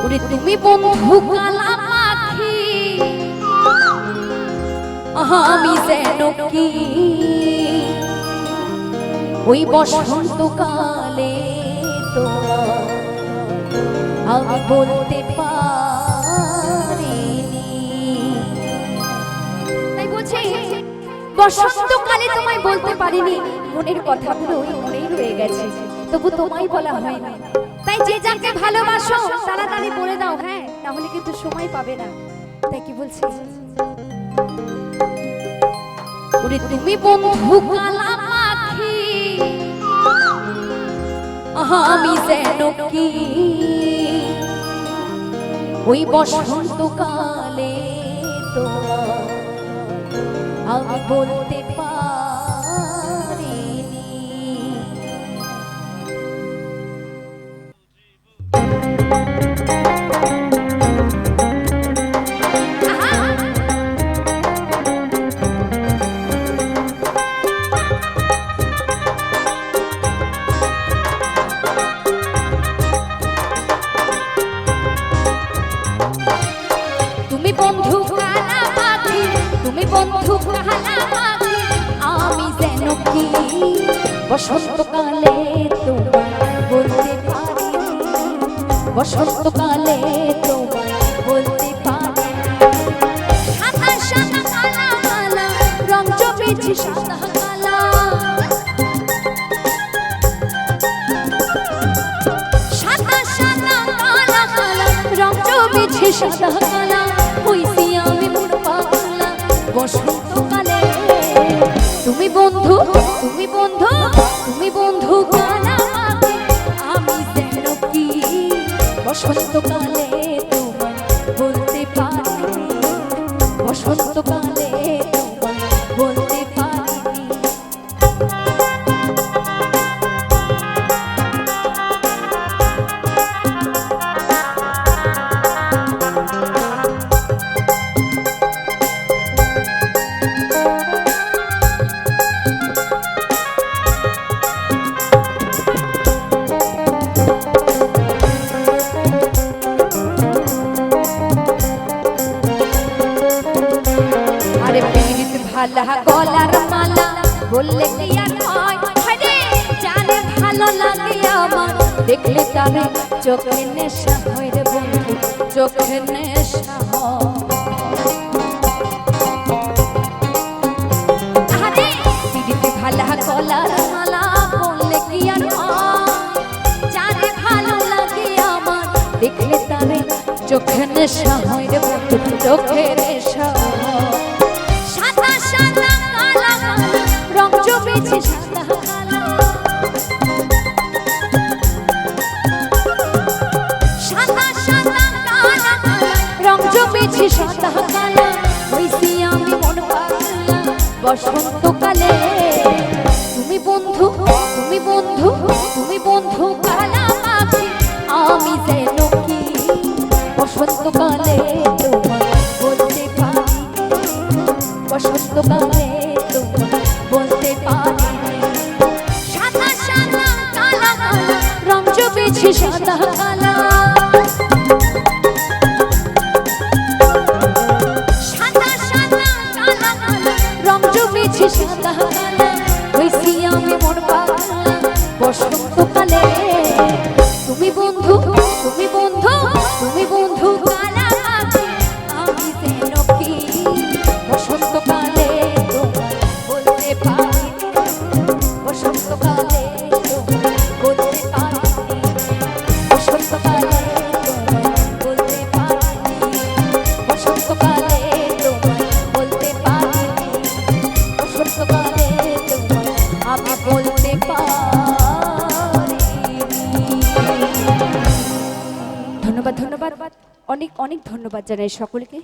ওরে তুমি বন্ধু কালা পাখি আমি যেন কি ওই বসন্তকালে তোমার আমি বলতে পারিনি। তাই বলছি বসন্তকালে তোমায় বলতে পারিনি, মনের কথাগুলো মনেই রয়ে গেছে, তবু তোমায় বলা হয়নি। তাই যে যাকে ভালোবাসো তাড়াতাড়ি বলে দাও, হ্যাঁ, তাহলে কিন্তু সময় পাবে না। তাই কি বলছি, ওরে তুমি বন্ধু কালা পাখি আমি যেন কি ওই বসন্তকালে তোমার আমি বলতে পারিনি। তুমি বন্ধু কালা পাখি, তুমি বন্ধু কালা পাখি আমি যেন কি বসন্তকালে তোমায় বলতে পারি, বসন্তকালে তোমায় বলতে পারি। সাদা সাদা কালা কালা রং জমেছে সাদা কালা, সাদা সাদা কালা কালা রং জমেছে সাদা কালা, হইছি আমি মন পাগলা বসন্তকালে। তুমি বন্ধু, তুমি বন্ধু, তুমি বন্ধু কালা পাখি আমি যেন কি বসন্তকালে তোমায় বলতে পারি, বসন্তকালে তোমায় বলতে পারি। ভালা গলার মালা বললে কি আর হয়, আরে জানে ভালো লাগে আমার দেখলে তারে চোখে নেশা হয় রে বন্ধু, চোখে নেশা হয়। আরে দিদিতে ভালা গলার মালা বললে কি আর হয়, জানে ভালো লাগে আমার দেখলে তারে চোখে নেশা হয় রে বন্ধু, চোখে নেশা হয়। সাদা সাদা কালা কালা রং জমেছে সাদা কালা, সাদা সাদা কালা কালা রং জমেছে সাদা কালা, হইছি আমি মন পাগলা বসন্তকালে। তুমি বন্ধু, তুমি বন্ধু, তুমি বন্ধু কালা পাখি আমি যেন কি বসন্তকালে তোমায় বলতে পারি, বসন্তকালে তোমায় বলতে পারি। সাদা সাদা কালা কালা রং জমেছে সাদা কালা, সাদা সাদা কালা কালা রং জমেছে সাদা কালা, হইছি আমি মন পাগলা বসন্তকালে। তুমি বন্ধু, তুমি বন্ধু, তুমি বন্ধু কালা পাখি আমি যেন কি বসন্তকালে তোমায় বলতে পারি, বসন্তকালে তোমায় বলতে পারি, বসন্তকালে তোমায় বলতে পারি, বসন্তকালে তোমায় বলতে পারি, বসন্তকালে তোমায় আমি বলতে পারি। ধন্যবাদ, ধন্যবাদ, অনেক অনেক ধন্যবাদ জানাই সকলকে।